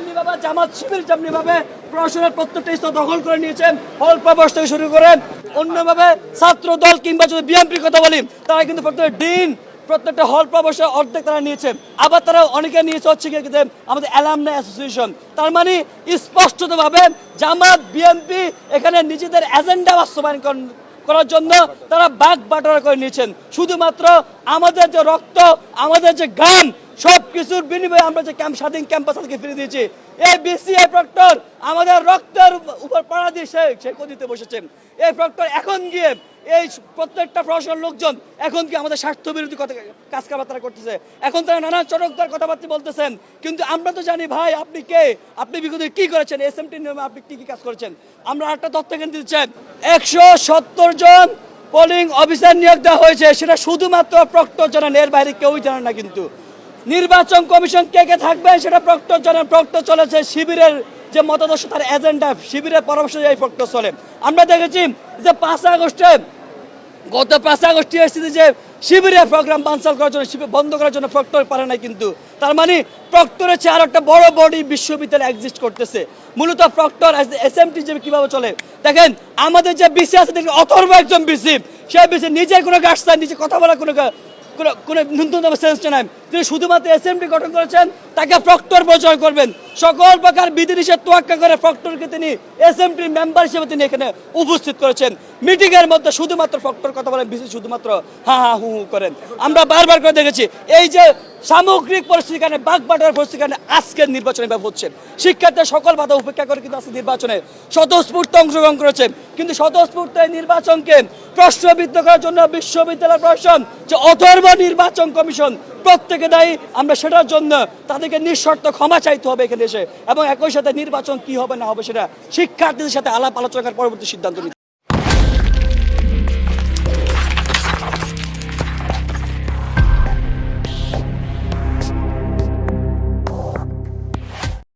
যেমনিভাবে জামাত শিবির যেমনিভাবে প্রশাসনের প্রত্যেকটা স্তর দখল করে নিয়েছেন, হল প্রবেশ থেকে শুরু করেন অন্যভাবে ছাত্র দল কিংবা যদি বিএনপির কথা বলি, তারা কিন্তু প্রত্যেকটা হল প্রবেশের অর্ধেক তারা নিয়েছে। আবার তারা অনেকে নিয়েছে হচ্ছে কি আমাদের অ্যালামনাই অ্যাসোসিয়েশন। তার মানে স্পষ্টতভাবে জামাত বিএনপি এখানে নিজেদের এজেন্ডা বাস্তবায়ন করার জন্য তারা বাগ বাটোয়ারা করে নিয়েছেন। শুধুমাত্র আমাদের যে রক্ত, আমাদের যে গান, সব কিছুর বিনিময়ে আমরা যে স্বাধীন ক্যাম্পাস থেকে ফিরে দিয়েছি। এই বিসিএ প্রক্টর আমাদের রক্তের উপর পাড়া দিয়ে সে দিতে বসেছেন। এই প্রক্টর এখন গিয়ে এই প্রত্যেকটা প্রশাসনের লোকজন এখন কি আমাদের স্বার্থ বিরোধী কাজ কারবার করতেছে। এখন তারা নানা চটকদার কথাবার্তা বলতেছেন, কিন্তু আমরা তো জানি ভাই আপনি কে, আপনি বিগত কি করেছেন, এসএমটি নিয়মে আপনি কি কি কাজ করেছেন। আমরা একটা তথ্য কেন্দ্র দিতে চাই, 170 জন পোলিং অফিসার নিয়োগ দেওয়া হয়েছে, সেটা শুধুমাত্র প্রক্টর জানেন, এর বাইরে কেউই জানেন না। কিন্তু নির্বাচন কমিশন কে কে থাকবে সেটা প্রক্টর জানেন। প্রক্টর চলেছে শিবিরের যে মতাদর্শ, তার এজেন্ডা, শিবিরের পরামর্শ এই প্রক্টর চলে। আমরা দেখেছি যে 5 আগস্টে গত 5 আগস্ট যে শিবিরের প্রোগ্রাম বানচাল করার জন্য, শিবির বন্ধ করার জন্য প্রক্টর পারে নাই। কিন্তু তার মানে প্রক্টরের চেয়ে আর একটা বড় বডি বিশ্ববিদ্যালয় এক্সিস্ট করতেছে। মূলত প্রক্টর এসএমটি যে কিভাবে চলে দেখেন, আমাদের যে বিসি আছে দেখেন, অথর্ব একজন বিসি, সে বিসি নিজে কোনো গাছটা নিজে কথা বলা কোনো ন্যূনতম সেন্স নাই। তিনি শুধুমাত্র এসএমটি গঠন করেছেন, তাকে প্রক্টর পরিচয় করবেন। সকল প্রকার বিধিনিষেধ তোয়াক্কা করে প্রক্টরকে তিনি এসএমটি মেম্বার হিসেবে তিনি এখানে উপস্থিত করেছেন। মিটিং এর মধ্যে শুধুমাত্র প্রক্টর কথা বলেন, বিসি শুধুমাত্র হা হা হু হু করেন। আমরা বারবার করে দেখেছি এই যে সামগ্রিক পরিস্থিতির কারণে, বাগবাটোয়ার পরিস্থিতির কারণে আজকের নির্বাচনে ব্যাপার হচ্ছে। শিক্ষার্থীরা সকল বাধা উপেক্ষা করে কিন্তু আজকে নির্বাচনে স্বতঃস্ফূর্ত অংশগ্রহণ করেছে। কিন্তু স্বতঃস্ফূর্ত এই নির্বাচনকে প্রশ্নবিদ্ধ করার জন্য বিশ্ববিদ্যালয় প্রশাসন যে অথর্ব নির্বাচন কমিশন প্রত্যেকে দায়ী। আমরা সেটার জন্য তাদেরকে নিঃশর্ত ক্ষমা চাইতে হবে এখানে এসে, এবং একই সাথে নির্বাচন কি হবে না হবে সেটা শিক্ষার্থীদের সাথে আলাপ আলোচনার পরবর্তী সিদ্ধান্ত নিতে।